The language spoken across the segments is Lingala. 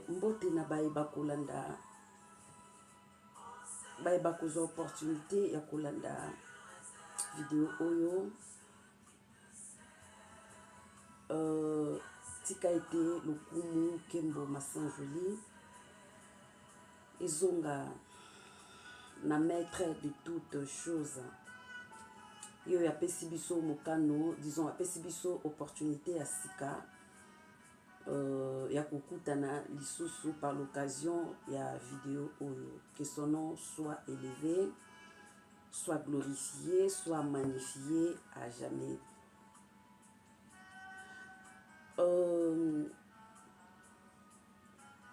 mbote na bayeba kolanda bayeba kozwa opportunité ya kolanda video oyo tika ete lokumu Kembo Massanjoli ezonga na maître de toutes choses yo ya pesi biso mokano disons apesi biso opportunité ya sika ya kokutana lisusu par l'occasion ya vidéo oyo, que son nom soit élevé, soit glorifié, soit magnifié à jamais.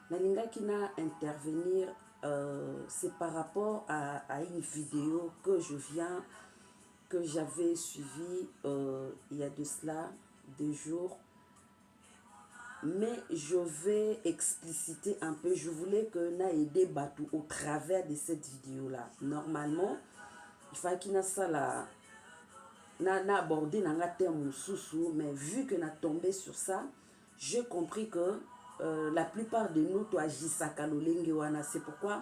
Nalingaki na intervenir, c'est par rapport à une vidéo que j'avais suivie il y a de cela 2 jours. Mais je vais expliciter un peu, je voulais que na aidé Batou au travers de cette vidéo-là. Normalement, il fallait qu'il y ait ça là, na abordé na terme sous, mais vu que na tombé sur ça, j'ai compris que la plupart de nous to agissent wana. C'est pourquoi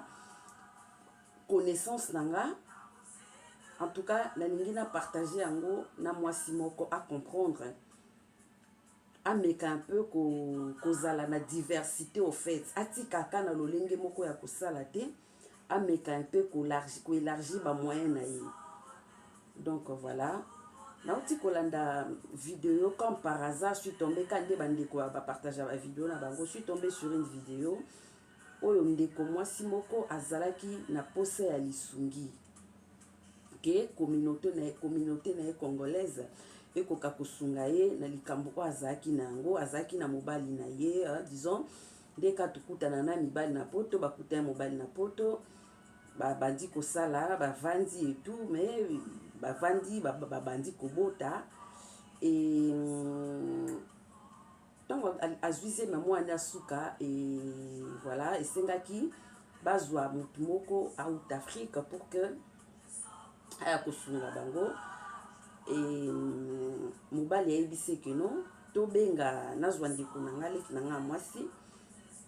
connaissance nanga, en tout cas, na lingina partager ango na mwasi moko à comprendre. Ameka un peu kozala na diversité au fait atika kana lolenge moko ya kosala te ameka un peu élargi ba moyen na ye. Donc voilà, nauti kolanda vidéo comme par hasard, je suis tombé quand nde bandeko ba partager ba vidéo na bango, je suis tombé sur une vidéo oyo ndeko mwasi moko azalaki na posa ya lisungi ke communauté na congolaise ekoka kosunga ye na likambo ko azaki na yango, azaki na mobali na ye, disons ndeka tukutana na mibali na poto, bakuta mobali na poto, bandi kosala, bavandi et tout, mais bavandi bandi kobota et donc azuize mamwana suka et voilà, et sengaki bazwa mutu moko out Afrique pour que aya kosunga bango. Et mobali ayebise que non tobenga nazwa ndeko nanga leki nanga mwasi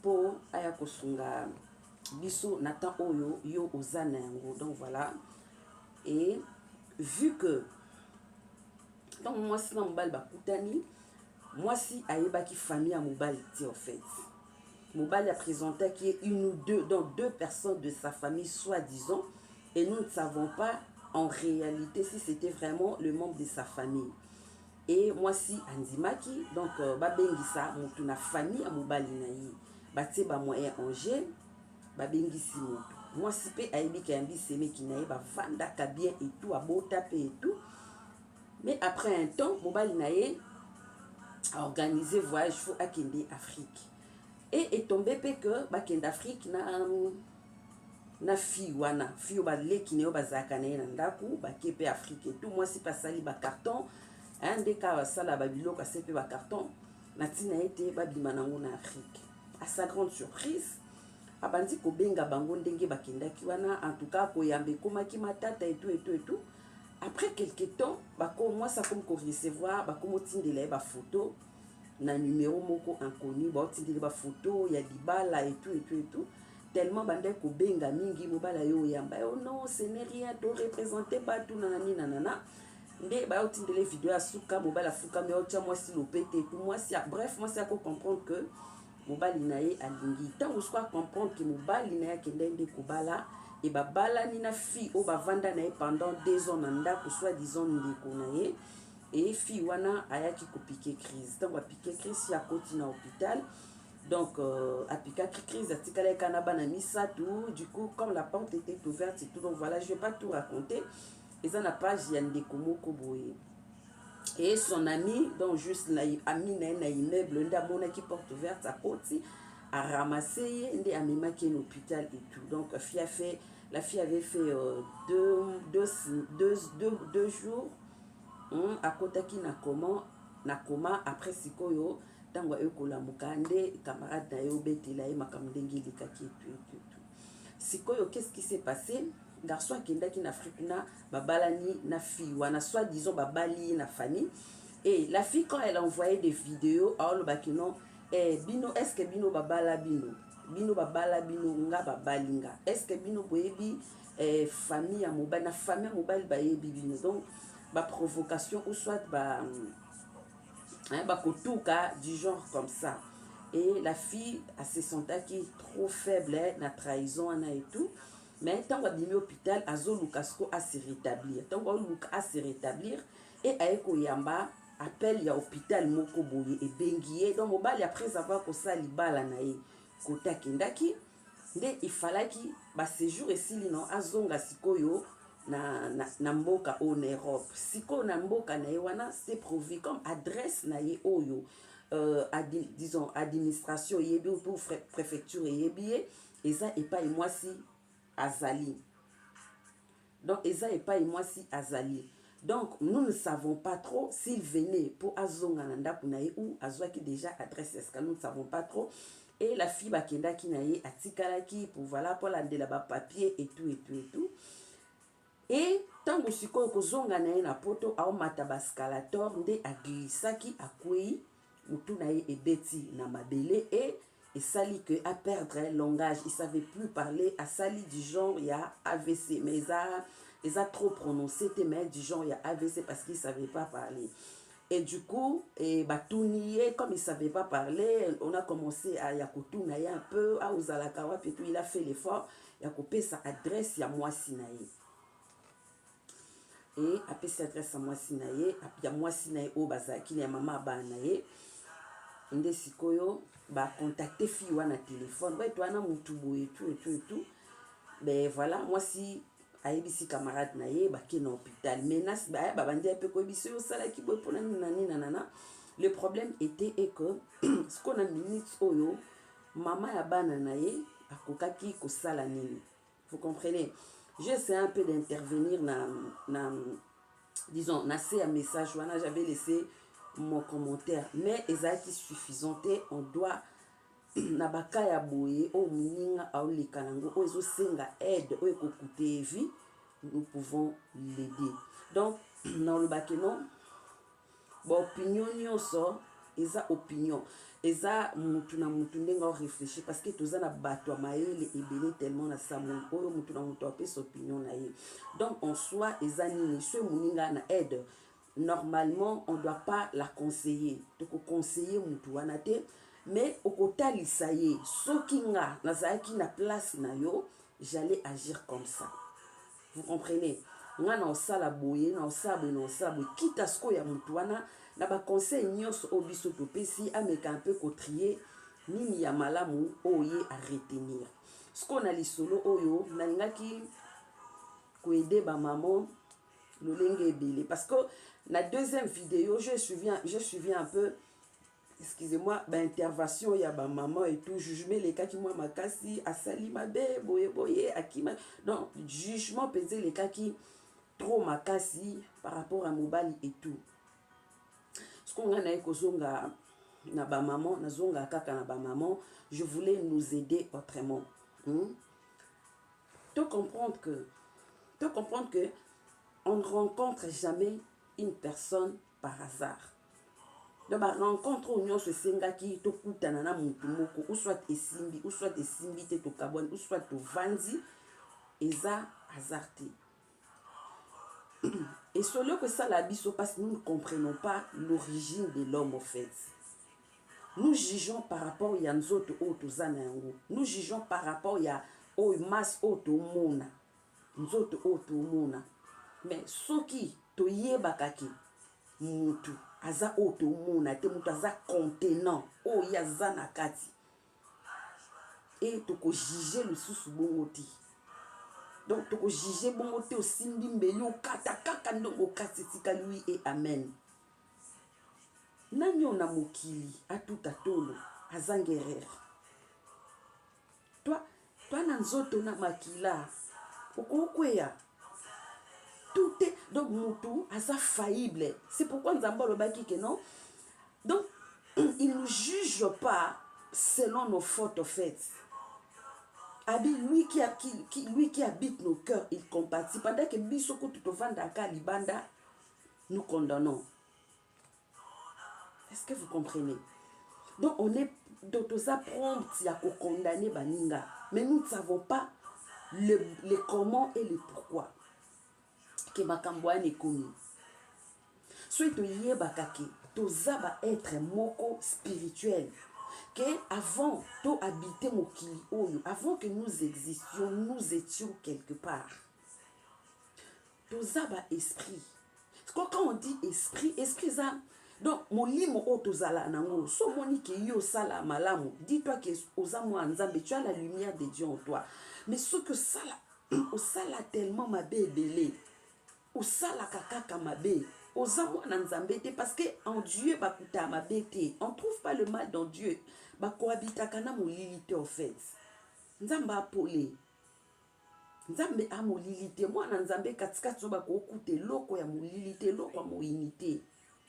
po aya kosunga biso na temps oyo yo ozana yango. Donc voilà, et vu que donc mwasi na mobali bakutani, mwasi ayebaki famille ya mobali ti en fait. Mobali a présenté qu'il y ait une ou deux, donc 2 personnes de sa famille soi-disant, et nous ne savons pas en réalité si c'était vraiment le membre de sa famille. Et moi si andimaki, donc babengisa mutu na famille à mobali na yi, batie ba moyen angé, babengisi mutu. Moi si pe aibi kambi seme ki na yi ba vanda ka bien et tout, abota pe et tout. Mais après un temps, mobali na yi a organisé voyage fou à Kende Afrique. Et est tombé pe que ba Kende Afrique na fi wana fi ba leki ne bazaka na ndaku ba kepe Afrique tout. Moi si pasali ba carton un des cas sala ba biloko sepe ba carton na tina été ba bimanango na Afrique. À sa grande surprise abandi ko benga bango ndenge bakendaki wana, en tout cas ko yambe komaki matata et tout. Après quelque temps bako moi ça comme ko recevoir bako tindela ba photo na numéro moko inconnu, ba tindela ba photo ya dibala et tout. Tellement bande ko benga mingi mobala yo yamba, oh non ce n'est rien, to représenter pas tout nanani nanana nde ba otindele vidéo ya suka mobala fuka me otia moi si lopete tout moi si bref moi c'est à comprendre que mobali na ye alingi tant ou soit comprendre que mobali na ya kendende kobala et ba bala ni na fi o ba vanda na ye pendant 2 ans nanda ko soit disons ndeko na ye et fi wana ayaki ko piquer crise, tant ba piquer crise ya koti na hôpital. Donc, à crise, du coup, comme la porte était ouverte et tout, donc voilà, je ne vais pas tout raconter. Et ça n'a pas Yandekomo Koboé. Et son ami, donc juste l'ami na immeuble, qui porte ouverte à côté, a ramassé, a mis à l'hôpital et tout. Donc, la fille avait fait 2 jours à Kotaki na coma après Sikoyo. Tangwa ekola mukande camarade na yo betela ye makamdengi likaki tout. Sikoyo, qu'est-ce qui s'est passé? Garçon kendaki na Afrique na babalani na fille wana soit disons babali na famille, et la fille quand elle envoyait des vidéos alors le bakino bino est-ce que bino babala bino bino babala bino nga babalinga. Est-ce que bino boyebi famille ya mobali na famille ya mobali bayebi bino. Donc ba provocation ou soit ba kotuka du genre comme ça. Et la fille elle se sentait qui trop faible na trahison et tout. Mais tant qu'on a hôpital azo lukasko à se rétablir. Tant qu'on a se rétablir et aeko yamba appel ya hôpital moko boye et bengié donc mobali après avoir ko sali bala na ye kota kendaki nde il fallait ki ba séjour esili non azonga sikoyo na mboka en Europe. Siko na mboka na ye wana c'est prouvé comme adresse na ye oyo disons administration yebi ou pour préfecture yebi et ça et pas et moi si azali. Donc eza et pas et moi si azali. Donc nous ne savons pas trop s'il venait pour azonga nanda kunaye ou azwaki déjà adresse est-ce que nous ne savons pas trop. Et la fille bakenda kinaye atikalaki pour voilà pour landela ba papier et tout et tout et tout. Et tango sikoyo kozonga na ye na poto aomata bascalator nde aglisaki akwei mutu na ye ebeti na mabele et sali que à perdre langage, il savait plus parler, à sali du genre il y a AVC mais ils a trop prononcé mais du genre il y a AVC parce qu'il savait pas parler. Et du coup, et Batounié, comme il ne savait pas parler, on a commencé à Yakotounaye un peu, à Ozalakawa, puis il a fait l'effort, il a coupé sa adresse, il y a moi Sinaï. Et après cette adresse à moi Sinaï, il y a moi Sinaï au Bazaki, il y a maman Banaye, Nde Sikoyo, bah contacter fille ou na téléphone, ouais, toi, na moutoubou et tout, et tout, et tout. Ben voilà, moi si. Aibisi camarade na ye baki na hôpital menace ba bandi pe ko biso yo sala ki boy pona nani nanana. Le problème était que ce qu'on a minute oyo mama ya bana na ye akokaki ko sala nini. Vous comprenez? J'essaie un peu d'intervenir na disons na un message wana j'avais laissé mon commentaire mais ezaki suffisante on doit na baka ya boye o muninga aoleka nango o ezo senga aide o ekokuté vie nous pouvons l'aider. Donc dans le bakeno ba opinion nyonso eza opinion eza mutu na mutu ndenga réfléchir parce que toza na bato ya mayele ebele tellement na sa monde oyo mutu na mutu apesa opinion na ye. Donc en soi eza nini ce muninga na aide normalement on doit pas la conseiller to conseiller mutu wana te. Mais au côté ça y est, ce qui n'a na place na yo, j'allais agir comme ça. Vous comprenez? Nga na osala boye, na osabe, quitte à ce qu'il y a mutuana, na ba conseil nyos obiso topesi, ameka un peu kotrier, nini ya malamu oye à retenir. Ce qu'on a li solo oyo, na ngaki ko aider ba maman lolenge ebele parce que la deuxième vidéo, je suivi un peu. Excusez-moi, intervention, il y a ma maman et tout, jugement, les cas qui moi ma kasi, asali ma bé, boye, akima. Non, jugement, peser les cas qui trop ma kasi par rapport à Mobali et tout. Ce qu'on a na kozonga na ba maman, na zonga kaka na ba maman, je voulais nous aider autrement. Tu comprendre que on ne rencontre jamais une personne par hasard. Donc ba rencontre où nyonso sengaki to kutana na mutu moko ou soit esimbi te to kabone ou soit to vandi eza hasardé. Et solo que ça la biso parce que nous ne comprenons pas l'origine de l'homme au fait. Nous jugeons par rapport ya nzoto o to zana yango. Nous jugeons par rapport ya o mas o to mona. Nzoto o to mona. Mais soki to yebakaki mutu aza oto mona te mutu aza contenant o ya zana kati et toko juger le sous bongo ti. Donc toko juger bongo te osimbi mbeli o kata kaka ndongo kati tika lui et amen. Nanyo na mokili atuta tolo azangerere. Toi na nzoto na makila okokweya. Tout est donc mutu asa faillible. C'est pourquoi nous avons le baki que non. Donc il ne juge pas selon nos fautes au fait. Lui qui habite nos cœurs, il compatit. Pendant que bisoko tutovanda libanda, nous condamnons. Est-ce que vous comprenez? Donc on est toza prompt à condamner baninga, mais nous ne savons pas le comment et le pourquoi que makambo wana ekomi. Soki toyebaka ke toza ba être moko spirituel, que avant to habiter mokili oyo, avant que nous existions, nous étions quelque part. Toza ba esprit. Quand on dit esprit, esprit ça. Donc molimo o tozala nango, so moni ke yo sala malamu, dis-toi que oza moi nzambe, tu as la lumière de Dieu en toi. Mais ce que sala o sala tellement mabe ebele, o sala kaka mabe, oza moi nzambe te, parce que en Dieu bakuta mabe te. On trouve pas le mal dans Dieu. Ba cohabitaka na molili te en fait. Nzambe apolé. Nzambe a molili te. Moi nzambe katikati so bakokute loko ya molili te, loko ya moyini te.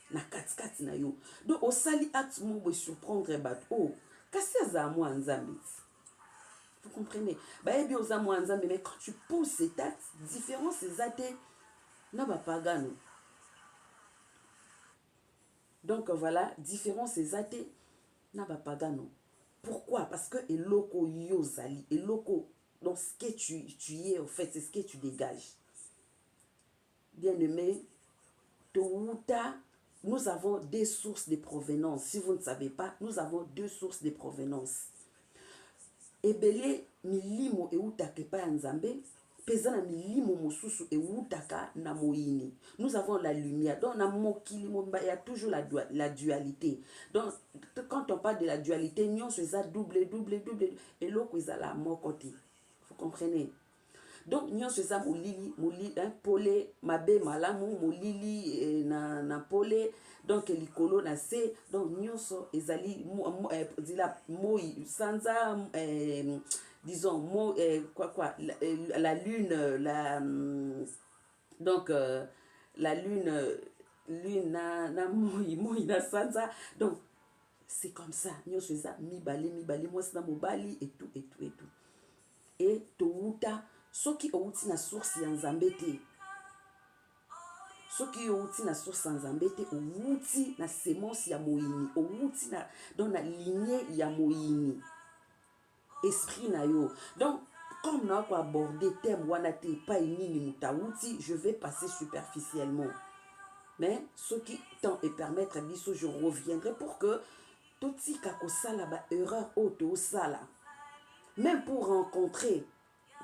Na katikati na yo. Donc osali acte mo bo surprendre bat. Oh, kasi aza moi nzambe. Vous comprenez? Bah ebi oza moi nzambe, mais quand tu poses cet acte, différence ces athées na ba pagano. Donc voilà, différence ces athées na ba pagano. Pourquoi? Parce que eloko yozali, eloko donc ce que tu es en fait, c'est ce que tu dégages. Bien-aimé, Touta, nous avons des sources de provenance. Si vous ne savez pas, nous avons deux sources de provenance. Ebele milimo eutake pa nzambe, pesa na milimo mosusu eutaka na moyini. Nous avons la lumière. Donc na mokili il y a toujours la dualité. Donc quand on parle de la dualité, nous c'est double et l'autre c'est la mokoti. Vous comprenez? Donc nous c'est ça molili polé mabe malamu molili na polé. Donc likolo na se, donc nyonso ezali dila moi sanza disons moi la lune donc la lune na moi na sanza, donc c'est comme ça nyonso eza mibale moi c'est na mobali et tout et touta soki outi na source ya nzambe te. Soki outi na source nzambe te, outi na sémence ya moyini, outi na dans la lignée ya moyini. Esprit na yo. Donc comme on a abordé thème wana te pa nini mutauti, je vais passer superficiellement. Mais ce qui tend et permettre biso, je reviendrai pour que tout si kako sala ba erreur auto sala. Même pour rencontrer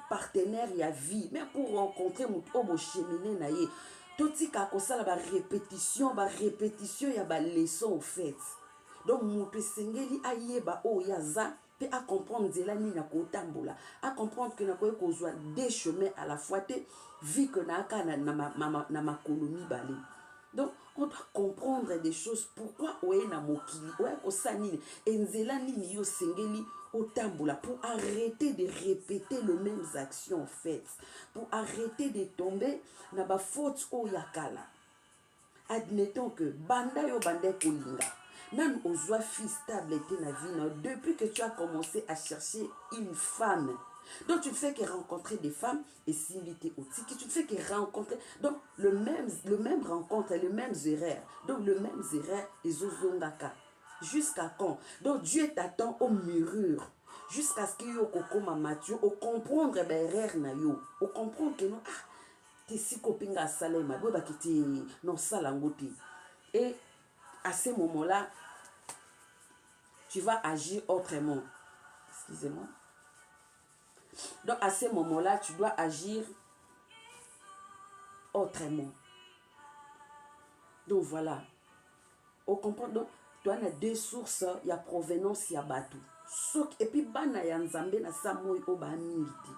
partenaire ya vie, même pour rencontrer mon obo cheminer na ye. Tout ça la répétition ya ba leçon en fait. Donc mutu sengeli ayeba o yaza pe à comprendre zela ni na ko tambola, à comprendre que na ko kozwa des chemins à la fois te vu que na ka na ma colonie balé. Donc on doit comprendre des choses. Pourquoi oye na mokili oye ko sanini enzela nini yo sengeli au tamboula, pour arrêter de répéter les mêmes actions faites, pour arrêter de tomber dans la faute au yakala. Admettons que banda yo bande kolinga, nan ozwa fille stable était na vie, depuis que tu as commencé à chercher une femme. Donc tu ne fais que rencontrer des femmes et s'inviter au tiki, tu ne fais que rencontrer, donc le même rencontre, les mêmes erreurs, donc le même erreur et zozongaka. Jusqu'à quand? Donc Dieu t'attend au murmure. Jusqu'à ce que yo kokoma mature, au comprendre erreur na yo, au comprendre que non t'es si copinga salema, boba kiti non salangoti. Et à ce moment-là, tu vas agir autrement. Excusez-moi. Donc à ce moment-là, tu dois agir autrement. Donc voilà. Au comprendre, donc tu as deux sources, il y a provenance, il y a bateau. Et puis bana ya nzambe na samoy o ba mingiti.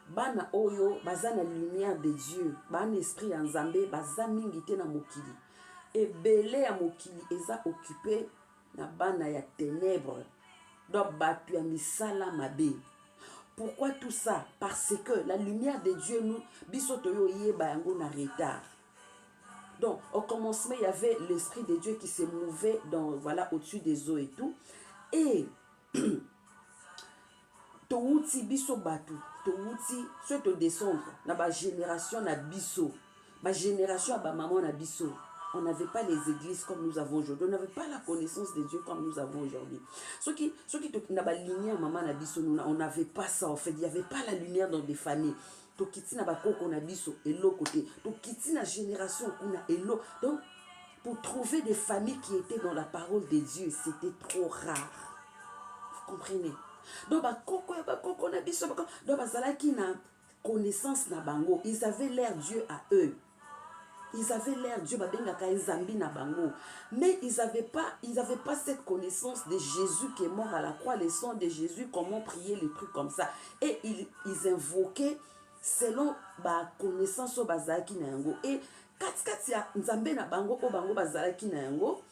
Bana oyo baza na lumière de Dieu, bana esprit ya nzambe baza mingiti na mokili. Et belé ya mokili eza occupé na bana ya ténèbres. Donc batu ya misala mabe. Pourquoi tout ça? Parce que la lumière de Dieu nous bisoto yo yeba yango na retard. Donc, au commencement, il y avait l'Esprit de Dieu qui se mouvait dans, voilà, au-dessus des eaux et tout. Et, touti biso batu, touti, soit te descendre, na ba génération na biso, ba génération ba maman na biso. on n'avait pas les églises comme nous avons aujourd'hui. On n'avait pas la connaissance de Dieu comme nous avons aujourd'hui. Ceux qui n'ont pas la lumière, maman, on n'avait pas ça en fait. Il n'y avait pas la lumière dans des familles. Tokiti na bakoko na biso et l'autre côté. Tokiti na génération kuna et l'autre. Donc, pour trouver des familles qui étaient dans la parole de Dieu, c'était trop rare. Vous comprenez? Donc, bakoko na biso, donc bazalaki na connaissance na bango. Ils avaient l'air Dieu à eux. Ils avaient l'air Dieu babengaka ezambi na bango, mais ils n'avaient pas cette connaissance de Jésus qui est mort à la croix, le sang de Jésus, comment prier, les trucs comme ça. Et ils invoquaient selon ba connaissance au bazalaki na yango. Et kati ya nzambe na bango o bango bazalaki na yango,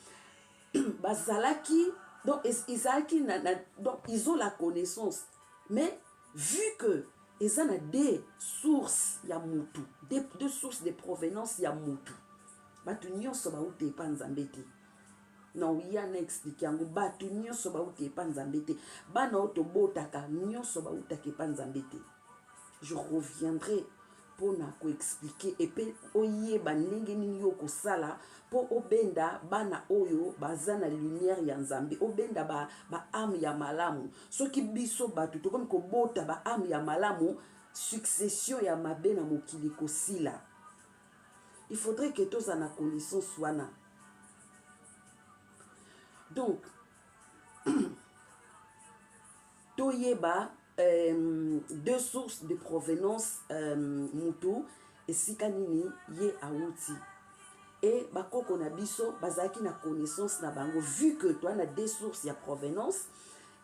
bazalaki donc donc ils ont la connaissance, mais vu que ils ont des sources ya mutu, des sources de provenance ya mutu, batu nyonso bauti epa nzambe te. Non, il y a un expliqué yango batu nyonso bauti epa nzambe te, bana oto botaka nyonso bautaki epa nzambe te. Je reviendrai pour expliquer et puis oyeba ndenge nini yo kosala po obenda bana oyo baza na lumière ya nzambe, obenda ba âme ya malamu. Soki biso batu to comme ko bota ba âme ya malamu, succession ya mabe na mokili kosila. Il faudrait que tous en a connaissance wana. Donc toyeba deux sources de provenance mutu esika nini ye auti. Et bakoko na biso bazaki na connaissance na bango, vu que toi na deux sources ya provenance,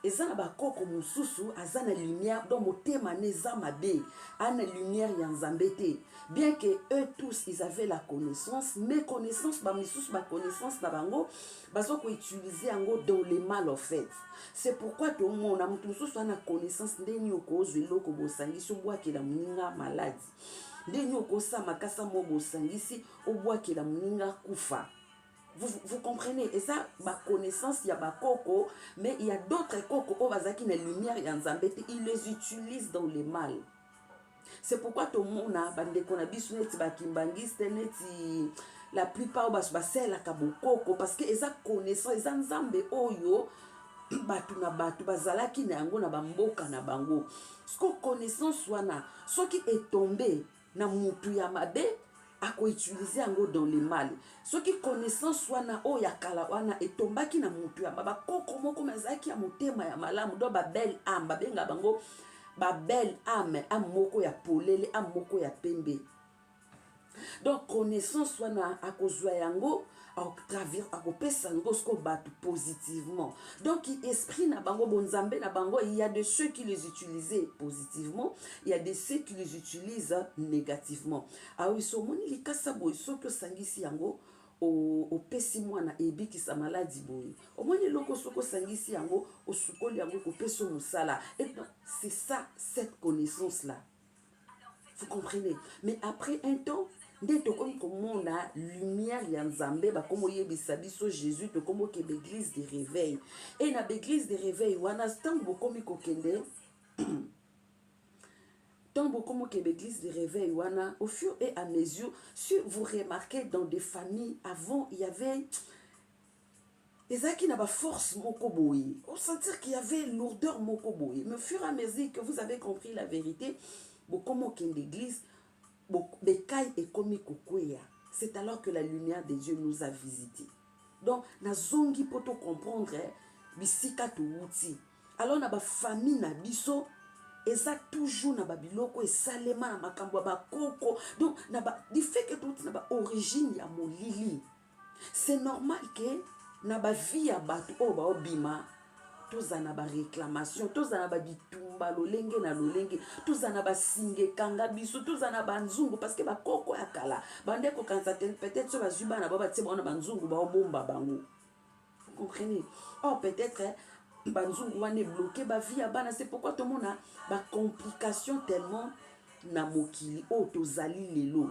eza na bakoko mususu aza na lumière dans motema neza mabe, ana lumière ya nzambe te. Bien que eux tous ils avaient la connaissance, mais connaissance ba misusu ba connaissance na bango bazo ko utiliser yango dans le mal en fait. C'est pourquoi tout le monde a mususu ana connaissance ndeni okozwe loko bosangisi obwakela muninga maladi, ndeni okosa makasa mo bosangisi obwakela muninga kufa. Vous comprenez? Et ça, ma connaissance, il y a ma coco, mais il y a d'autres coco, qui na lumière et en zambete, ils les utilisent dans le mal. C'est pourquoi tout le monde a bande konabisu neti bakimbangiste neti la plupart basel la kabo coco parce que eza connaissance, eza nzambe oyo batu na batu bazalaki na yango na bamboka na bango. Ce que connaissance wana, ce qui est tombé na mutu ya mabe ako utiliser yango dans le mal. Ce qui connaissance wana o ya kala wana etombaki na mutu ya baba koko moko mazaki ya motema ya malamu do ba belle âme babenga bango ba belle âme moko ya polele âme moko ya pembe. Donc connaissance wana akozwa yango à travers à kopesa ngo sko batu positivement. Donc esprit na bango bonzambe na bango, il y a de ceux qui les utilisaient positivement, il y a de ceux qui les utilisent négativement. Ah oui, so moni likasa boy so que sangisi yango o pesi mwana ebiki sa maladie boy. Au moins loko soko sangisi yango o sukoli yango ko peso musala. Et donc c'est ça cette connaissance là. Vous comprenez? Mais après un temps nde tokomi komona lumière ya nzambe bakomo yebisa biso Jésus tokomo ke l'église de réveil. Et na l'église de réveil wana tango bokomi kokende tango bokomo ke l'église de réveil wana au fur et à mesure, si vous remarquez dans des familles avant il y avait ezaki na ba force moko boye, on sentir qu'il y avait lourdeur moko boye, mais au fur et à mesure que vous avez compris la vérité bokomo ke l'église c'est alors que la lumière de Dieu nous a visités. Donc, na zongi poto comprendre bisika to wuti. Alors na ba famille na biso eza toujours na ba biloko esalema na makambo ba koko. Donc na ba di fait que tout na ba origine ya molili. C'est normal que na ba vie ya batu o ba obima tozana ba réclamation, tozana ba bitumba lolenge na lolenge, tozana ba singe kanga biso, tozana ba nzungu parce que ba koko ya kala bande ko kanza peut-être so ba zuba na ba tseba na ba nzungu ba bomba bango. Vous comprenez? Oh peut-être ba nzungu wane bloqué ba vie ya bana, c'est pourquoi tout le monde a ba complication tellement na mokili o tozali lelo.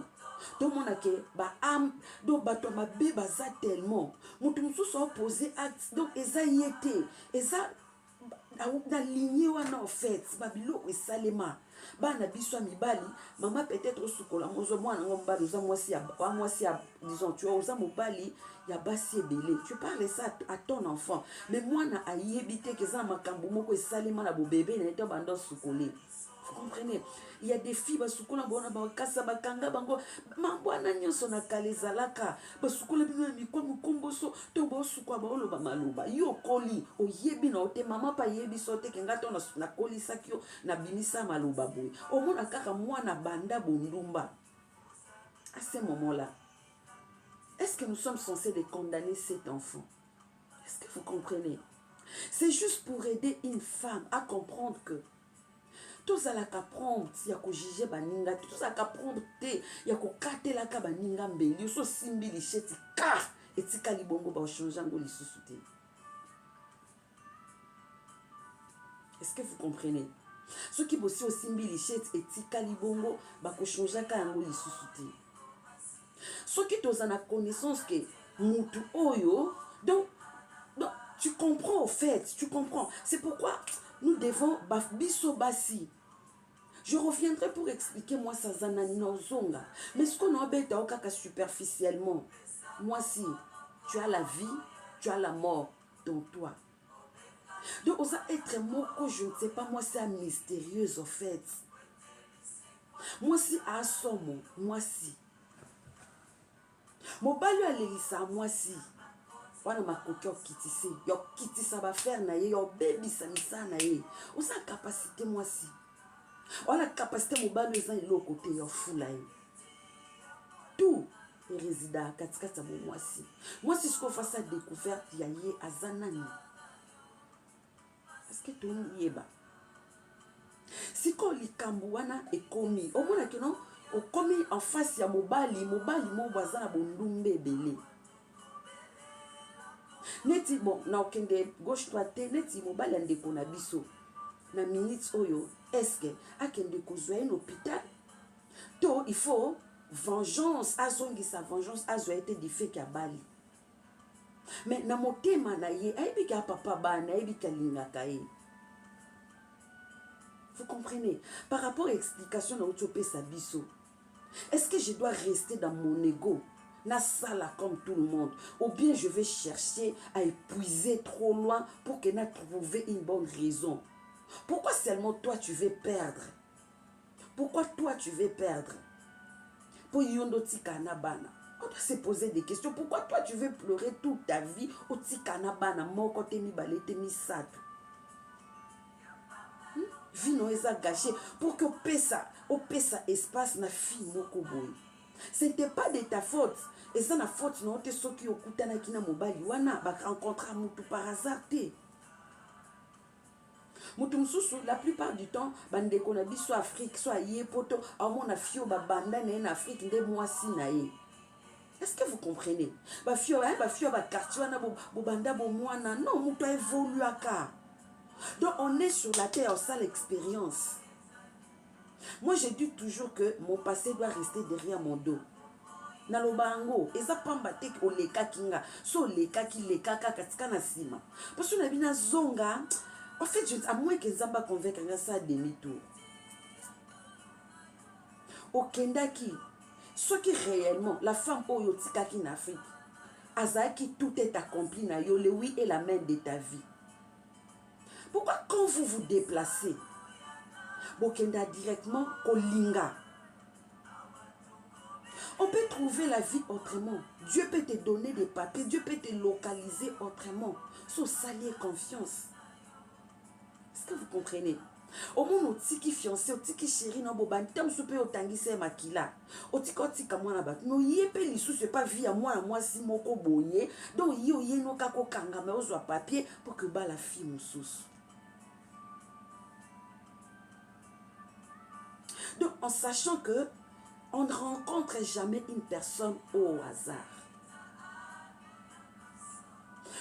Tout le monde a que ba âme donc ba to ma be baza tellement mutu mususu a posé acte donc eza yete eza na lignée wana en fait babiloko esalema bana biso mibali mama peut-être osukola mozo mwana ngo mobali oza mwasi ya disons tu oza mobali ya basi ebele tu parles ça à ton enfant mais mwana ayebi te ke eza na makambo moko esalema na bobebe na eto bando sukole. Vous comprenez? Il y a des filles basukula bona bakasa bakanga bango mambwana nyonso na kala ezalaka basukula bino mikwa mikomboso to bosukwa baoloba maloba yo koli oyebi na ote mama pa yebi sote kenga to na kolisaki yo na bimisa maloba boye omona kaka mwana banda bondumba. À ce moment-là, est-ce que nous sommes censés de condamner cet enfant? Est-ce que vous comprenez? C'est juste pour aider une femme à comprendre que tozalaka prendre ya kojuge baninga te tozalaka prendre te ya kokatelaka baninga mbeli so simbi licheti ka etikali bongo bachange yango lisusu te. Est-ce que vous comprenez? Soki bosi osimbi licheti etikali bongo bakochangeaka yango lisusu te. Soki toza na connaissance que mutu oyo donc tu comprends au fait, tu comprends. C'est pourquoi nous devons biso basi. Je reviendrai pour expliquer moi ça zanani nozonga. Mais ce qu'on a bête okaka superficiellement. Moi si tu as la vie, tu as la mort dans toi. Donc osa être moko je ne sais pas moi c'est mystérieuse en fait. Moi si à somo, moi si. Mobali alelisa moi si. Wana makoki okitisi yo kitisa ba faire na ye yo baby samisa na ye osa capacité moi si wana capacité mobali eza ilo côté yo fula ye tout et résida katikata bo moi si ce qu'on fasse découverte ya ye azanani est-ce que tu yeba siko likambo wana ekomi omona que non okomi en face ya mobali mo bazana bondumbe ebele neti bon na okende gauche droite neti mobali andeko na biso na minutes oyo est-ce que akende kozwa un hôpital to il faut vengeance azongisa vengeance azwa été du fait ya bali mais na motema na ye ayebika papa bana ayebika lingaka ye. Vous comprenez? Par rapport à l'explication na utopé sa biso, est-ce que je dois rester dans mon ego na sala comme tout le monde ou bien je vais chercher à épuiser trop loin pour que na trouver une bonne raison? Pourquoi seulement toi tu veux perdre? Pourquoi toi tu veux perdre? Pour yondo tikana bana. On doit se poser des questions. Pourquoi toi tu veux pleurer toute ta vie au tikana bana moko te mi balete mi sato? Vie no eza gâché pour que pesa espace na fille moko boy. C'était pas de ta faute. Et ça na faute non te soki okutana kina mobali wana ba rencontrer mutu par hasard te. Mutu mususu la plupart du temps bandeko na biso Afrique soit yé poto amona fio ba banda na Afrique nde mwasi na ye. Est-ce que vous comprenez? Ba fio ba quartier wana bo banda bo mwana non mutu a évolué aka. Donc on est sur la terre, ça l'expérience. Moi je dis toujours que mon passé doit rester derrière mon dos. Nalobango, eza pamba te o leka kinga, so leka ki leka katika na sima. Parce que na bina zonga, en fait à moins que Zamba convaincre ça demi-tour. Au Kendaki, ce qui réellement la femme oyo tikaki en Afrique, azaki tout est accompli na yo le oui et la main de ta vie. Pourquoi quand vous vous déplacez, Bokenda directement Kolinga, on peut trouver la vie autrement. Dieu peut te donner des papiers, Dieu peut te localiser autrement. So salier confiance. Est-ce que vous comprenez? Au monde otiki fiancé, otiki chéri na boban, tem soupe otangise makila. Otiko tika mwana bat. No yepe lisu c'est pas vie à moi si moko boye. Donc yo no kako kanga mais ozwa papier pour que ba la fille moussous. Donc, en sachant que on ne rencontre jamais une personne au hasard.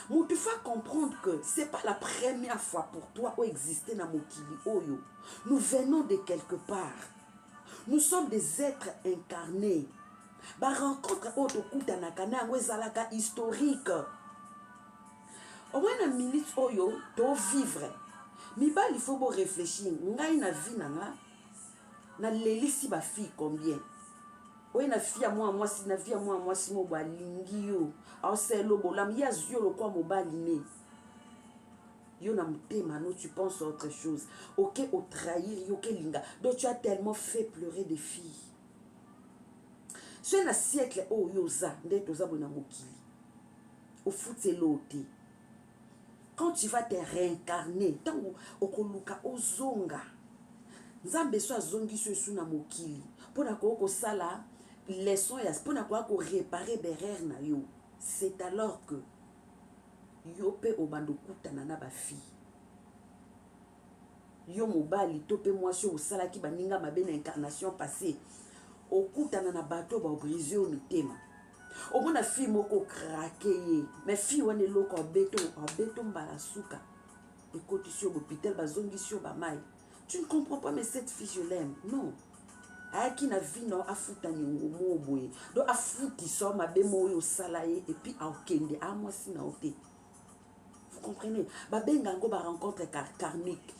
Mais tu vas comprendre que ce n'est pas la première fois pour toi où exister dans Mokili Oyo. Nous venons de quelque part. Nous sommes des êtres incarnés. Ba rencontre Otokuta Nakana Wezalaka historique. Au moins, une minute Oyo, tu vivre. Mibali, il faut bon réfléchir. Ngai na vie nanga, na lelisi ba fille combien? Oui, na fille à moi, si na vie à moi, si mo ba lingi yo. Au selo bolam, ya zio lo kwa mobali ne. Yo na mutema, non, tu penses à autre chose. Ok, au trahir, yo ke linga. Donc tu as tellement fait pleurer des filles. Sur un siècle, oh yoza, nde toza bona mokili. Au foot c'est l'autre. Quand tu vas te réincarner, tant okoluka ozonga. Nzambe so azongi so su na mokili. Pona ko sala leçon ya pona ko réparer berer na yo. C'est alors que yo pe obando kutana na ba fille. Yo mobali to pe mwasi osala ki baninga mabe na incarnation passée. Okutana na bato ba briser o mitema. Au moins la fille moko craqué mais fille wane loko beton mbala suka et côté sur l'hôpital bazongi sur ba mai. Tu ne comprends pas, mais cette fille je l'aime. Non, qui na vie non afuta ni ngomo boye donc afuti so ma bemo yo salaye et puis aokende a moi si na oté. Vous comprenez? Ba benga ngo ba rencontre karmique.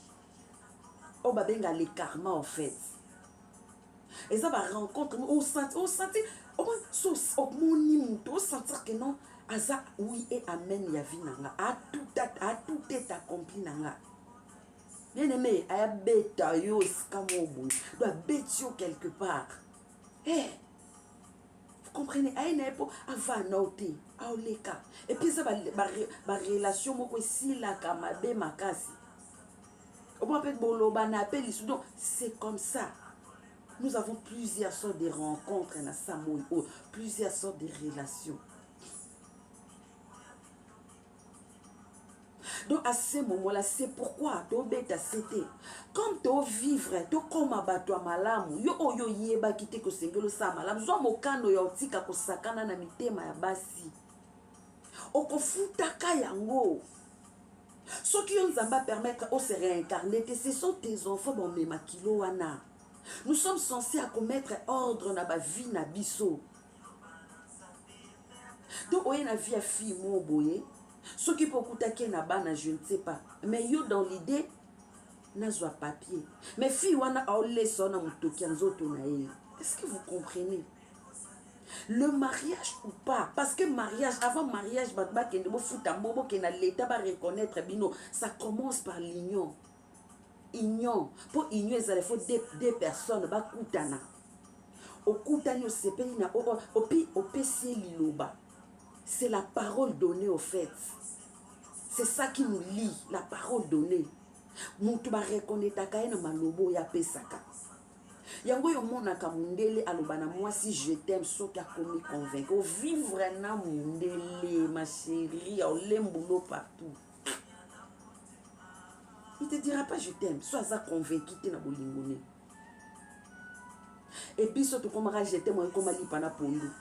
Oh ba benga les karma en fait. Et ça va rencontre au senti au moins sentir que non aza oui et amen ya vie nanga a tout est accompli nanga. Bien aimé aya beta yo skamo boy doit betio quelque part. Eh, vous comprenez? Aya na po ava noté aoleka et puis ça ba relation moko si la kamabe makasi. Au moins peut boloba na appel donc c'est comme ça. Nous avons plusieurs sortes de rencontres, plusieurs sortes de relations. Donc à ce moment-là, c'est pourquoi tu bêta c'était. Quand tu vivre, tu comme abattu malamu, yo yeba kite ko sengelo sa malamu, zo mokano ya otika ko sakana na mitema ya basi. Okofuta kayango. Ce qui nous va permettre de se réincarner, ce sont tes enfants bon me makilo wana. Nous sommes censés à commettre ordre dans la vie na biso. Donc oye na vie à fille mo boye. Ce qui peut coûter na bana je ne sais pas. Mais yo dans l'idée na zo papier. Mais fille wana a leso na mutoki nzoto na ye. Est-ce que vous comprenez? Le mariage ou pas, parce que mariage, avant mariage, batba kende bo futa mbobo ke na l'état va reconnaître bino, ça commence par l'union. Union. Pour union, il faut deux personnes. C'est la parole donnée au fait. C'est ça qui nous lie, la parole donnée. Mutu ba reconnaître kaena malobo ya pesaka. Yango yo monaka mundele alobana moi si je t'aime soki akomi convaincre. Vivre na mundele ma chérie, au lembulo partout. Il ne te dira pas je t'aime. Sois convaincu que tu n'as pas de. Et puis, surtout, comme je t'aime, comme je t'aime, pondu.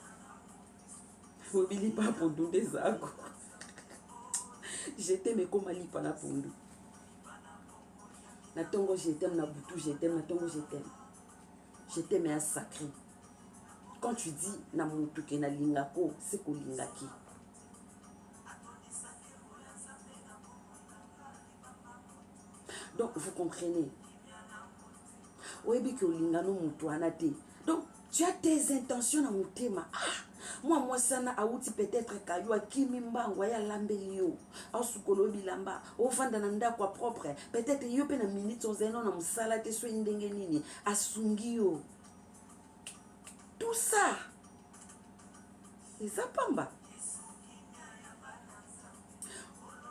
Je ne t'aime pas pondu des agos. Je t'aime comme je t'aime pondu. Na tongo je t'aime, na boutou je t'aime, na tongo je t'aime. Je t'aime est sacré. Quand tu dis na moutou ke na lingako, c'est ko lingaki. Donc, vous comprenez. Donc, tu as tes intentions dans mon thème. Ah, moi, ça n'a outi peut-être kayo kimimba waya lambelio. Au sukolo bilamba. Au fandananda quoi propre. Peut-être yo pe na minute on zeno na musala te so indenge nini. Asungio. Tout ça. Et ça pamba.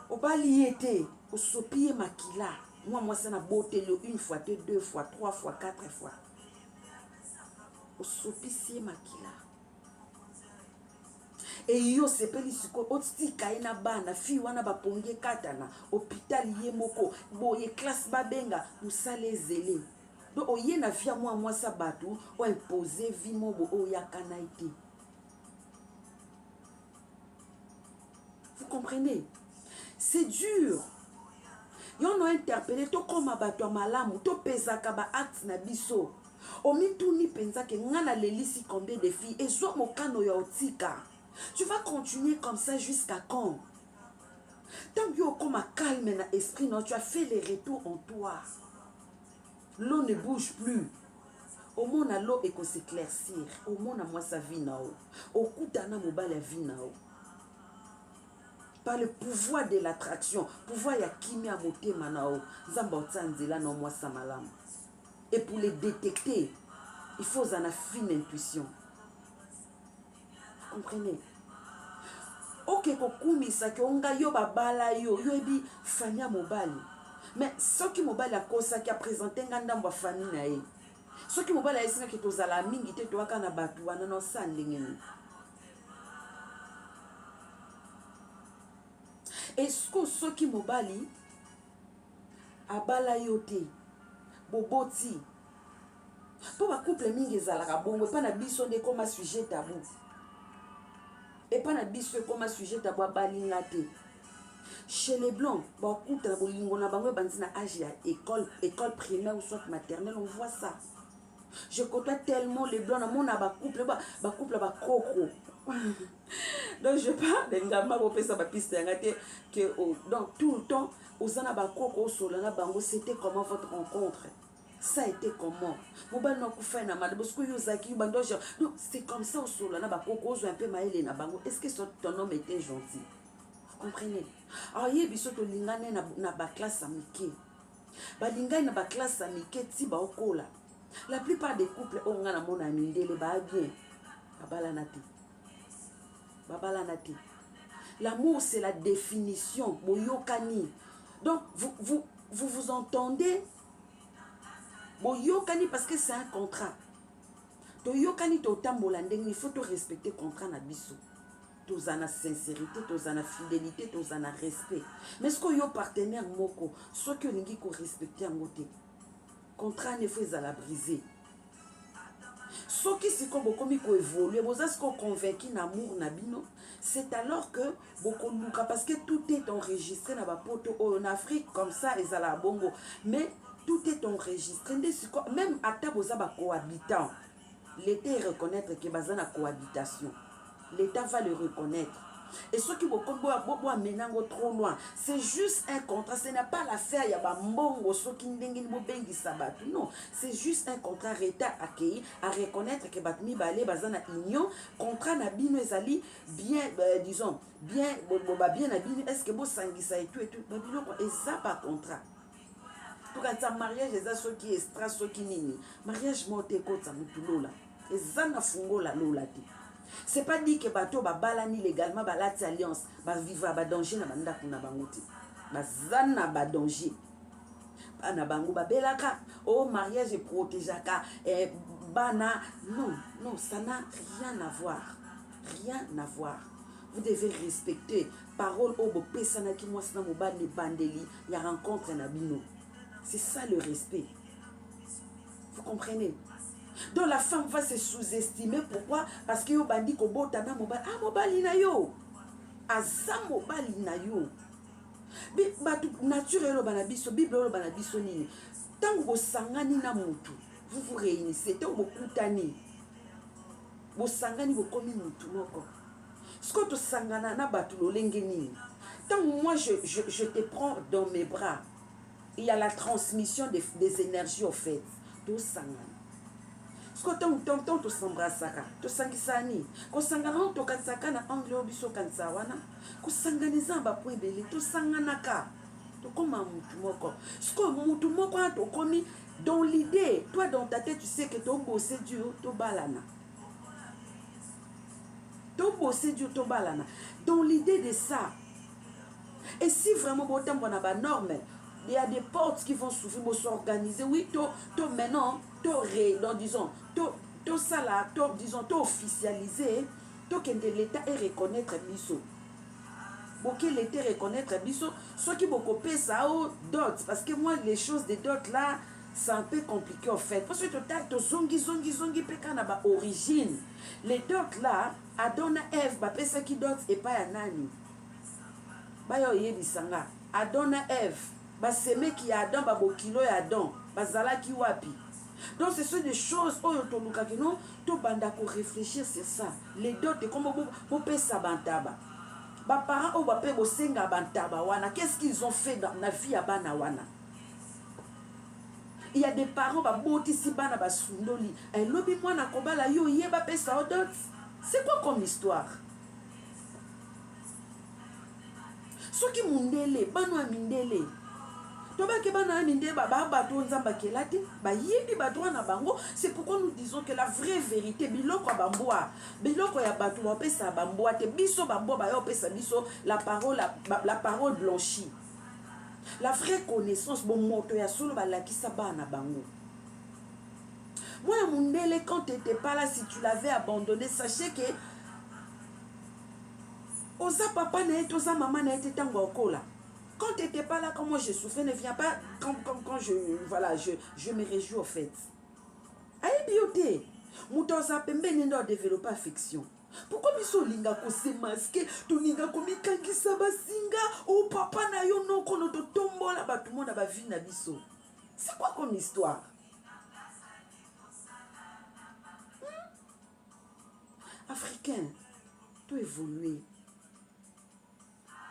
Au bali été. Au sopier makila. Moi, ça n'a beauté une fois, deux fois, trois fois, quatre fois. Au sopissier makila. Et yo sepeli siko otsti kaina bana fi wana ba ponge katana hôpital yemoko boye classe babenga musale zele. Donc oye na via moi ça batou o imposer vie mobo o yakana été. Vous comprenez? C'est dur. Yon no interpellé to koma bato malamu to pesaka ba acte na biso. Omituni penza ke ngana lelisi combien de filles et so mokano ya otika. Tu vas continuer comme ça jusqu'à quand? Tant que comme un calme dans l'esprit, tu as fait les retours en toi. L'eau ne bouge plus. Au monde à l'eau et qu'on s'éclaircir. Au monde à moi sa vie nao. Au coup d'ana mobile la vie nao. Par le pouvoir de l'attraction, pouvoir ya kimi à moté manao. Zamba otsanzela no moi sa malam. Et pour les détecter, il faut en avoir fine intuition. Vous comprenez? Ok, kokumisa ke onga yo babala yo ebi fanya mobali. Mais ce qui mobali a kosa qui a présenté nganda mba fani na ye. Ce qui mobali a essayé que tozala mingi te toaka na batu wana no sandingeni. Est-ce que ce qui mobali abala yo te boboti po ba couple mingi ezalaka bongo pa na biso nde comme sujet tabou. Et pas na biso comme sujet tabou balinga te. Chez les blancs, beaucoup de bolingo na bango bandina âge ya école primaire ou soit maternelle, on voit ça. Je côtoie tellement les blancs, mon couple ba coco. Donc je parle de ngamba bo pesa ba piste ngate que donc tout le temps osana ba coco solana bango, c'était comment votre rencontre? Ça a été comment? Mobile no kufa na madame parce que yozaki bando non, c'est comme ça au solana ba coco zo un peu maïle na bango. Est-ce que ton homme était gentil? Vous comprenez? Alors il y a biso to lingane na ba classe amike. Ba lingane na ba classe amike ti ba okola. La plupart des couples ont na mona mindele ba bien. Babala nati. L'amour c'est la définition boyokani. Donc vous entendez boyokani parce que c'est un contrat. To yokani to tambola ndenge il faut to respecter contrat na biso. Tozana sincérité, tozana fidélité, tozana respect. Mais ce que yo partenaire moko, ce que lingi ko respecter en côté. Contrat ne faut la briser. Ce qui c'est comme beaucoup ko évoluer, vous êtes convaincu d'amour nabino, c'est alors que beaucoup luka parce que tout est enregistré na ba poto en Afrique comme ça et la bongo, mais tout est enregistré même à ta boza ba cohabitant. L'État reconnaître que bazana cohabitation. L'État va le reconnaître. Et ceux qui vont amener trop loin, c'est juste un contrat. Ce n'est pas l'affaire, il y a pas mbongo, ceux qui n'ont sabat. Non, c'est juste un contrat. L'État accueilli à reconnaître que Batmi Balé Bazana Union, contrat Nabino Ezali, bien, disons, bien, bien Nabino, est-ce que vous sanguissa et tout, et ça par contrat. Pour quand ça mariage, c'est ça ceux qui extra, ceux qui nini. Mariage monté côte ça mutulo là. Et ça n'a fungo la lola. C'est pas dit que bateau ba balani légalement ba lati alliance ba vivre ba danger na banda kuna bangoti. Ba zana ba danger. Bana bango ba belaka oh mariage protégeaka bana non ça n'a rien à voir. Rien à voir. Vous devez respecter parole au bo pesana ki moi sana moba ni bandeli ya rencontre na bino. C'est ça le respect. Vous comprenez? Donc la femme va se sous-estimer. Pourquoi? Parce que yo bandi ko botana mobile. Ah mobile na yo. Aza mobile na yo. Bi batu nature lo banabiso, Bible lo banabiso nini. Tango bo sangani na mutu. Vous vous réunissez, tango bo kutani. Bo sangani bo komi mutu moko. Ce que to sangana na batu lo lenge nini. Tango moi je te prends dans mes bras. Il y a la transmission des énergies au fait. To sangana. Quand tu s'embrasses, tu sangisani, ko sangana to katsaka na angle biso kansawana, ko sanganiza ba point belé, to sanganaka. To comme mutu moko. Ce que mutu moko to komi dans l'idée, toi dans ta tête tu sais que ton bossé dur to balana. Ton bossé dur to balana. Dans l'idée de ça. Et si vraiment botam bona ba norme, il y a des portes qui vont s'ouvrir pour s'organiser. Oui, maintenant, disons, ça là, disons, officialiser, que l'État est reconnaître biso. Pour que l'État reconnaître biso, ceux qui vont copier ça au dot, parce que moi, les choses des dots là, c'est un peu compliqué en fait. Parce que total, to zongi, pekana ba origine. Les dots là, Adona Eve, ba pesa qui dot et pas nani. Ba yo yebisanga, Adona Eve. Baseme qui Adam babokilo ya Adam bazala ki wapi. Donc ce sont des choses oyo to luka kino to banda ko réfléchir sur ça. Les dots comme bo pesa bantaba. Ba parents au bape bosenga bantaba wana, qu'est-ce qu'ils ont fait dans la vie à bana wana? Il y a des parents ba boti si bana ba sundoli. Et lobi mwana kobala yo yeba pesa odot. C'est quoi comme histoire? Soki mundele, bano amindele. Toba ke bana amindele ba bato nzamba kelati, ba yebi ba droit na bango. C'est pourquoi nous disons que la vraie vérité biloko bamboa, biloko ya bato ba pesa bamboa te biso bamboa ba yo pesa biso la parole blanchie. La vraie connaissance bon moto ya solo ba lakisa bana bango. Moi mundele quand tu n'étais pas là, si tu l'avais abandonné, sachez que osa papa na été, osa maman na été tango okola. Quand tu n'étais pas là, quand moi je souffrais, ne viens pas quand je me réjouis au fait. Aïe bioté. Moutosa pembe nendo développer affection. Pourquoi biso linga ko se masquer, to linga ko mikangisa basinga, o papa na yo non kono to tombola ba tout le monde ba vie na biso. C'est quoi comme histoire? Africain, tout évoluer.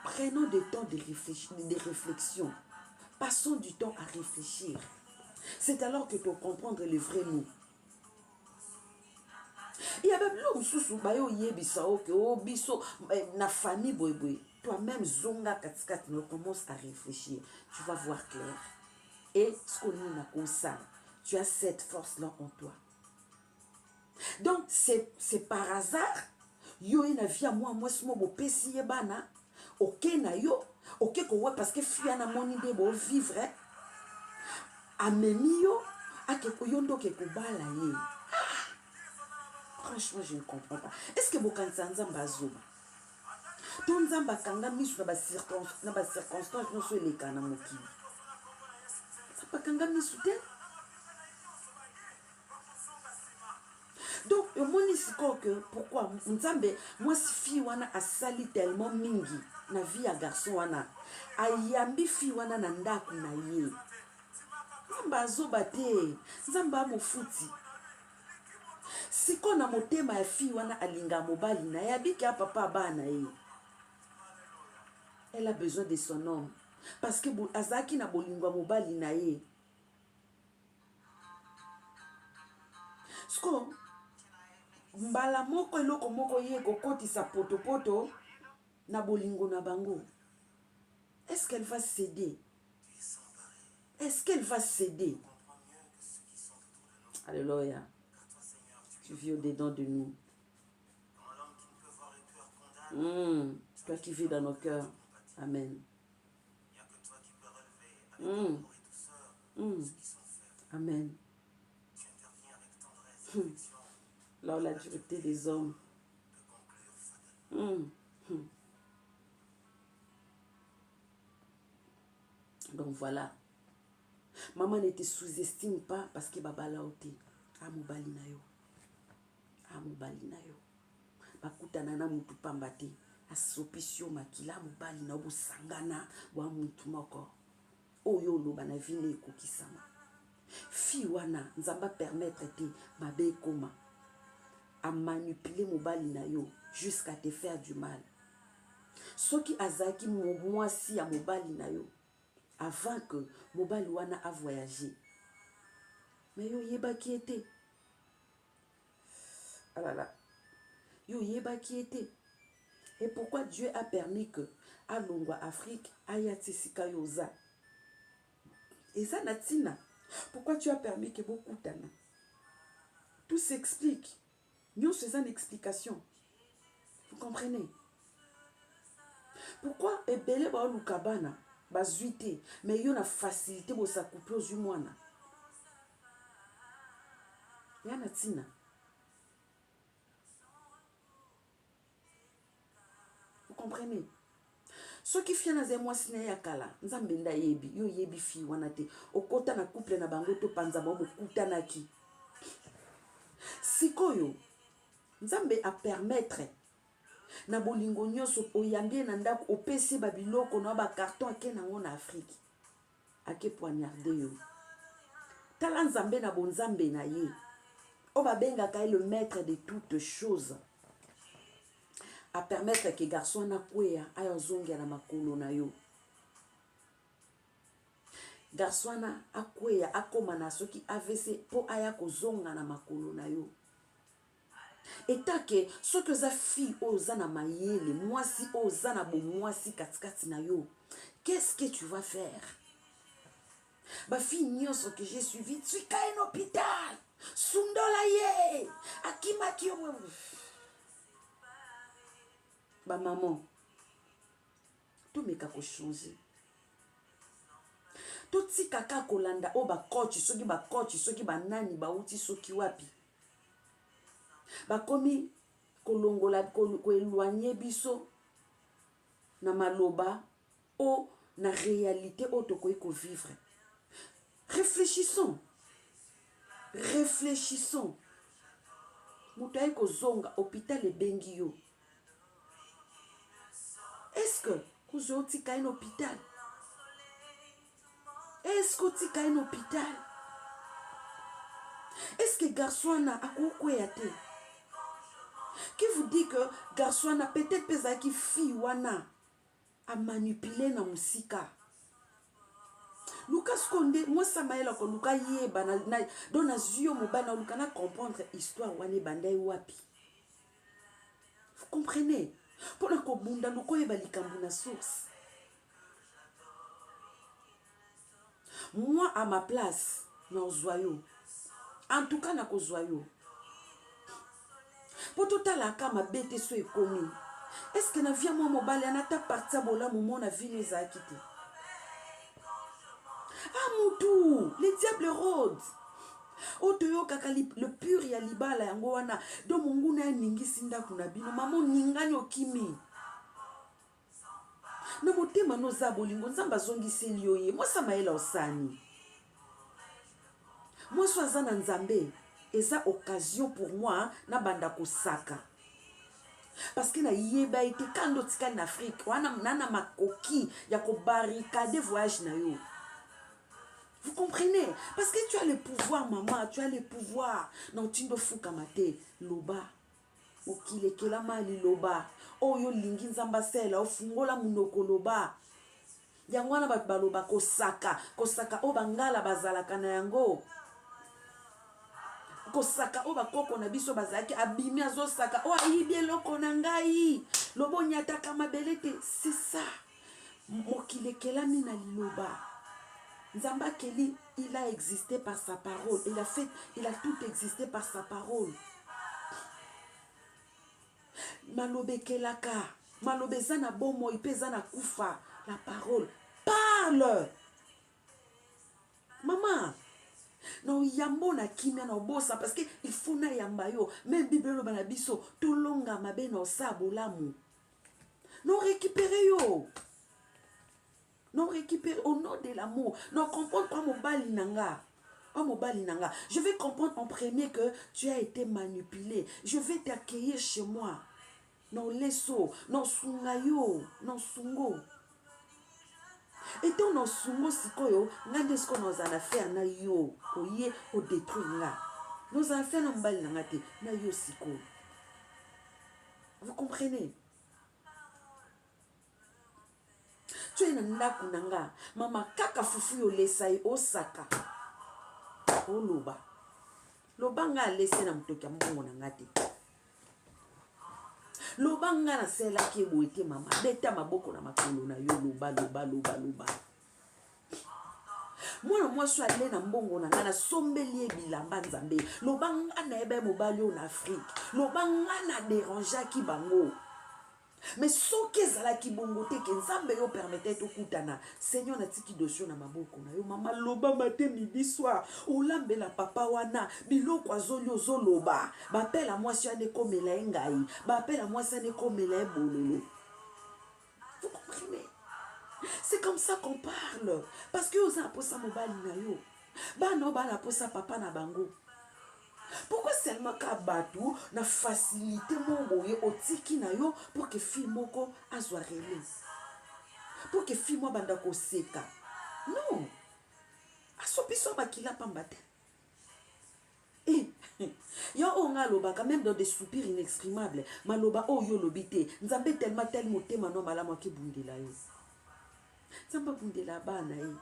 Prenons du temps de réflexion. Passons du temps à réfléchir. C'est alors que tu comprendre les vrais mots. Il y a même l'homme sous bayo yebisa ok oh biso na famille boy boy. Toi-même zonga katskat ne commence à réfléchir. Tu vas voir clair. Et ce qu'on a comme ça, tu as cette force-là en toi. Donc c'est par hasard. Yo ina via moi smo bo pesi bana. Ok na yo, ok ko ouais parce que fuya na moni de bo vivre. Amemi yo akeko yondo ke ko bala ye. Franchement, je ne comprends pas. Est-ce que bokanza nzamba zoba? Ton nzamba kanga misu na ba circonstance no so eleka na mokili. Ça pas kanga misu te. Donc, au moni siko que pourquoi nzambe moi si fille wana asali tellement mingi na vie ya garçon wana. Ayambi fille wana na ndaku na ye. Nzamba zoba te. Nzamba mo futi. Si qu'on a motema ya fille wana alinga mobali na ya biki papa bana ye. Elle a besoin de son homme parce que azaki na bolingwa mobali na ye. Sko mbala moko eloko moko ye kokotisa poto na bolingo na bango. Est-ce qu'elle va céder? Est-ce qu'elle va céder? Alléluia. Tu vis au-dedans de nous. Toi qui vis dans nos cœurs. Amen. Amen. Là où la dureté des hommes. Donc voilà. Maman ne te sous-estime pas parce que baba la oté. Amobali na yo. Amobali na yo. Bakutana na mutu pambate. Asopisio makila mobali na busangana wa mutu moko. Oyo loba na vine kokisama. Fi wana nzamba permettre te mabe koma à manipuler mobali na yo jusqu'à te faire du mal. Soki azaki mwasi ya mobali na yo avant que mobali wana a voyagé. Mais yo yeba qui était. Ah là là. Yo yeba qui était. Et pourquoi Dieu a permis que à Longwa Afrique ayati sika yoza. Et ça natina. Pourquoi tu as permis que beaucoup tana. Tout s'explique. Nous faisons une explication. Vous comprenez? Pourquoi ebele ba lukabana ba zuité mais yo na facilité bo sa couper aux humana. Yana tina. Vous comprenez? Ceux qui fient na moi sina ya kala nzambe nda yebi yo yebi fi wana te okota na couple na bango to panza ba bokuta na ki sikoyo nzambe a permettre na bolingo nyonso oyambie na ndako opesi ba biloko na ba carton ake nango na Afrique ake poignarder yo tala nzambe na bonzambe na ye o ba benga ka le maître de toutes choses à permettre que garçon na kwea aya zongia na makolo na yo. Garçon na akwea akoma na soki AVC po aya kozonga na makolo na yo. Etake soki oza fille oza na mayele, mwasi oza na bo mwasi katikati na yo. Qu'est-ce que tu vas faire? Ba fille nyonso que j'ai suivi, tu es un hôpital. Sundola ye. Akimaki yo. Ba maman. Tout meka ko changer. Tout si kaka kolanda o ba coach soki ba nani ba uti soki wapi. Ba komi kolongola ko éloigner biso na maloba o na réalité o to ko vivre. Réfléchissons. Réfléchissons. Moutaye ko zonga hôpital e bengi yo. Est-ce que vous êtes un hôpital? Est-ce que tu es un hôpital? Est-ce que garçon a akokweyate? Qui vous dit que garçon a peut-être pesa qui fille wana a manipulé na musika? Lucas Konde, moi ça m'a l'air que Lucas yé banal na don azio mo bana Lucas na comprendre histoire wane bandai wapi. Vous comprenez? Pour la kobunda luko yeba likambu na source. Moi à ma place na ozoyo. En tout cas na kozoyo. Pour tout à la kama bete so ekomi. Est-ce que na via moi mobile anata partir bola moment na vie les a quitté? Ah moutou, les diables rôdent. Otoyo kakali le pur ya libala yango wana do munguna ningi sinda kuna bino mamo ningani okimi. Na motema no za bolingo nzamba zongisi liyoye moi ça maela osani. Moi soza na nzambe eza occasion pour moi na banda kosaka. Parce que na yeba été kando tika na Afrique wana nana makoki ya ko barricade voyage na yo. Vous comprenez? Parce que tu as le pouvoir, maman, tu as le pouvoir. Non, tu ne fous qu'à mater. Loba. Okile kela mali loba. Oh yo lingi nzamba sela. Ofungola munoko loba. Yangwana bat baloba kosaka. Kosaka oba ngala bazalaka na yango. Kosaka oba koko na biso bazalaki abimi azosaka. Oh ayibie loko na ngai. Lobo nyataka mabelete. C'est ça. Mokile kela mina loba. Nzamba Kelly, il a existé par sa parole. Il a tout existé par sa parole. Malobe kelaka, malobe zana bomo, ipezana kufa. La parole parle. Maman, non yambo na kimia na bosa parce que il faut na yamba yo. Même Bible banabiso, tout longa mabe na sabolamu. Non récupérer yo. Non récupérer au nom de l'amour. Non comprendre pas mon balinanga. Oh mon balinanga. Je vais comprendre en premier que tu as été manipulé. Je vais t'accueillir chez moi. Non leso. Non sungayo. Non sungo. Et donc non sungo sikoyo. Ngande ce qu'on a affaire na yo. Oye o détruire là. Nos affaires non balinanga te. Na yo siko. Vous comprenez? Tu es ndako nanga mama kaka fufu yo lesai osaka o loba loba nga lese na mtoki mbongo na ngate loba nga na sela ki boete mama beta maboko na makolo na yo loba moi so ale na mbongo na nga na sombeli bilamba nzambe loba nga na ebe mobali o na Afrique loba nga na déranger ki bango. Mais ce que zala ki bongo te ke nzambe yo permettait to kutana Seigneur na tiki dosio na maboko na yo mama loba matin midi soir olambe la papa wana biloko azoli ozoloba ba pela mwasi ane komela ngai ba pela mwasi ane komela bololo. Vous comprenez? C'est comme ça qu'on parle parce que oza posa mobali na yo ba no ba na posa papa na bango. Pourquoi seulement ka batu na facilité mon boye otiki na yo pour que fille moko azwa relé pour que fille mo banda ko seka non asopiso bakila pambate Yo onga loba quand même dans des soupirs inexprimables. Maloba oh yo lobité. Nzambe tellement tel moté mano malamo ki bundela yo. Nzamba bundela bana ye.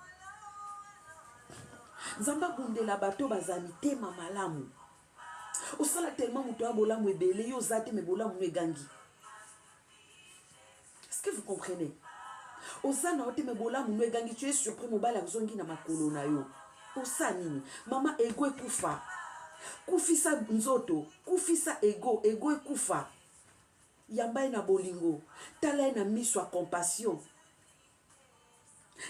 Nzamba bundela bato bazami tema malamu. Osala tellement muto abolamu ebele yo zate me bolamu egangi. Est-ce que vous comprenez? Osana ote me bolamu egangi, tu es surpris mobala zongi na makolo na yo. Osanini mama ego ekufa. Kufisa nzoto, kufisa ego ekufa. Yamba na bolingo, tala na miso a compassion.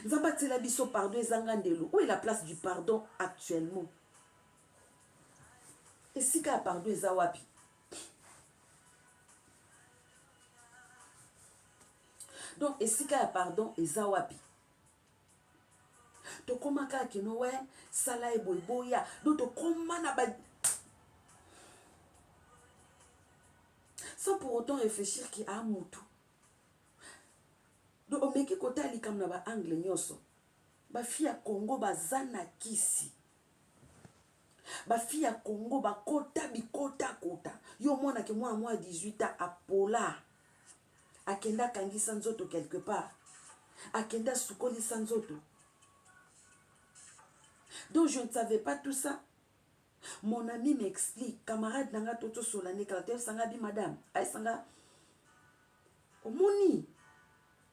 Nzamba tela biso pardon ezangandelo. Où est la place du pardon actuellement? Et si ka pardon ezawapi? Donc et si ka pardon ezawapi? To koma ka kino we sala e boya. Donc to koma na ba sans pour autant réfléchir qui a mutu. Donc on meki kota likam na ba angle nyoso. Ba fia Congo bazana kisi. Ba fia Congo ba kota bikota kota. Yo mona ke moi 18 ans à Pola. Akenda kangi sanzoto quelque part. Akenda sukoli sanzoto. Donc je ne savais pas tout ça. Mon ami m'explique, camarade nanga toto solane caractère sanga bi madame. Ay sanga omoni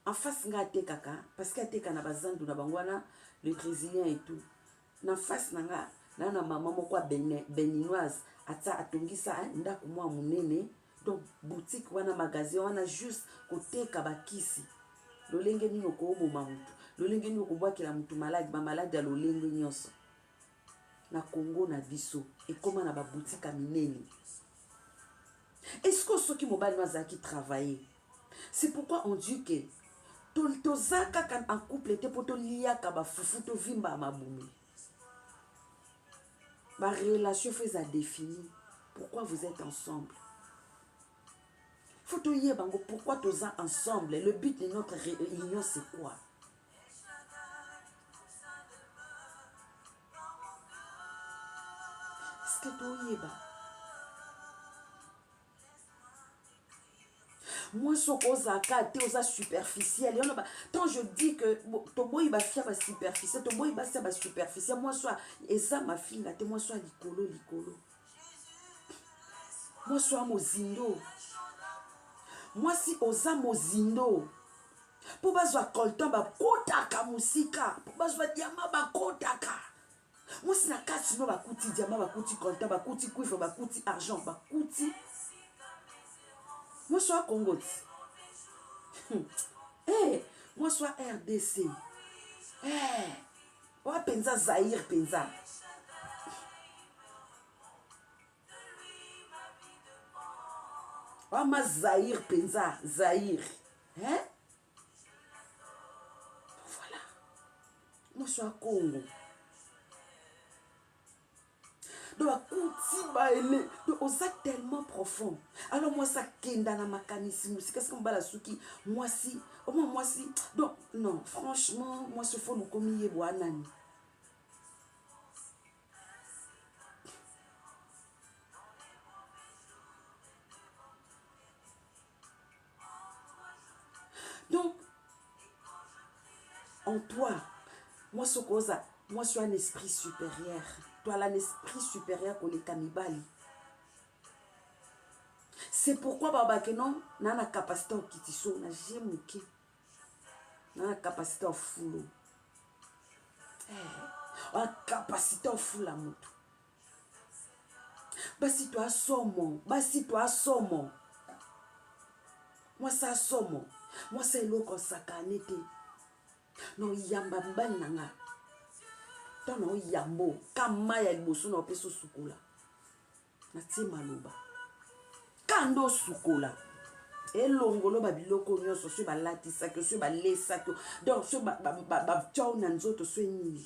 en face nga te kaka parce que te kana bazandu na bangwana le brésilien et tout. Na face nanga na maman moko béninoise ata atongisa ndako mwa munene. Donc boutique wana magasin wana juste côté kabakisi. Lolenge nino ko oboma mutu. Lolenge nino ko bwakela mutu malade ba malade ya lolenge nyonso. Na Congo na biso et comment na ba boutique minene. Est-ce que ceux qui mobile mazaki travailler? C'est pourquoi on dit que tozaka kan en couple était pour to liaka ba fufu to vimba mabumi. Ma relation fait à définir pourquoi vous êtes ensemble. Faut to yé bango pourquoi toza ensemble. Le but de notre réunion c'est quoi? Est-ce que to yé ba? Moi, ce que tu as superficiel. Quand je dis que ton boy va faire superficiel, ton boy va faire superficiel. Moi, soit, et ça, ma fille, là, moi, soit licolo. Moi, soit mozindo. Moi, si osa mozindo. Pour bazo kolton, ba kotaka musika. Pour bazo diama, ba kotaka. Moi, si na kasi, no, ba kuti diama, ba kuti kolton, ba kuti kuifre, ba kuti argent, ba kuti. Moi, soit Congo. Hey, moi, soit RDC. Hey, moi, penza Zaïre, penza. Moi, ma Zaïre, penza, Zaïre. Hein? Voilà. Moi, soit Congo. Donc, ça tellement profond. Alors, moi, ça kenda na mécanisme. Qu'est-ce qu'on va la souki? Moi, si. Moi, si. Donc, non, franchement, moi, ce faut nous communier. Donc, en toi, moi, ce cause, moi, je suis un esprit supérieur. Toi, un esprit supérieur qu'on est cannibale. C'est pourquoi baba que non, na na capacité au kitiso, na jemuke. Na capacité au foulou. Na capacité au foula moto. Basi toi somo, Moi ça somo. Moi c'est loko sakanete. No yamba mbani nanga. Tono yambo, kama ya liboso na opeso sukula. Na tie maloba. Kando sukola. Et longolo babiloko nyonso so balatisa que so balesa que donc so ba tchao na nzoto so nini.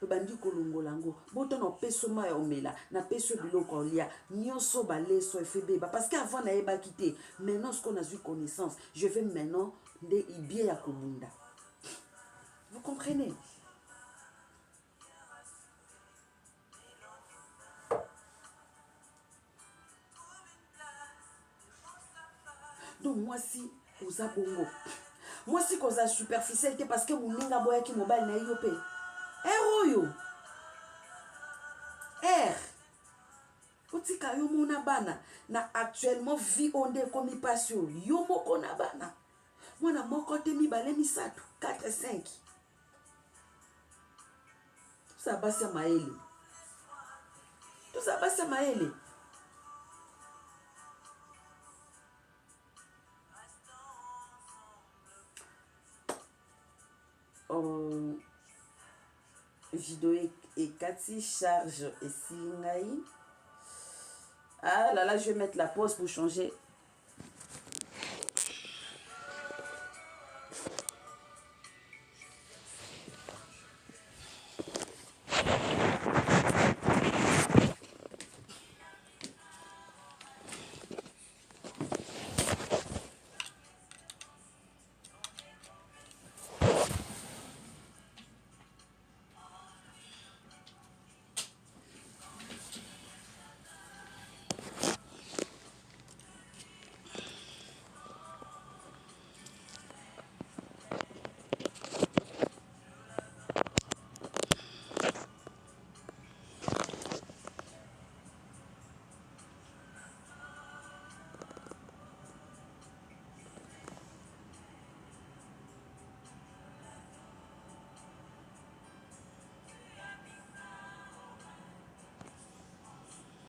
Bandi kolongola ngo. Boto na peso ma ya omela, na peso biloko olia. Nyonso baleso efebe parce qu'avant na eba quitté. Maintenant ce qu'on a eu connaissance, je vais maintenant de bien ya komunda. Vous comprenez? moi si oza bongo moi si koza superficiel te parce que moninga boyaki mobali na yo pe oyo otika yo mona bana na actuellement vie onde komi pasi yo moko na bana mwana moko te mibale misato 4-5 tuza basi ya mayele vidéo ekati charge esingai. Ah là là, je vais mettre la pause pour changer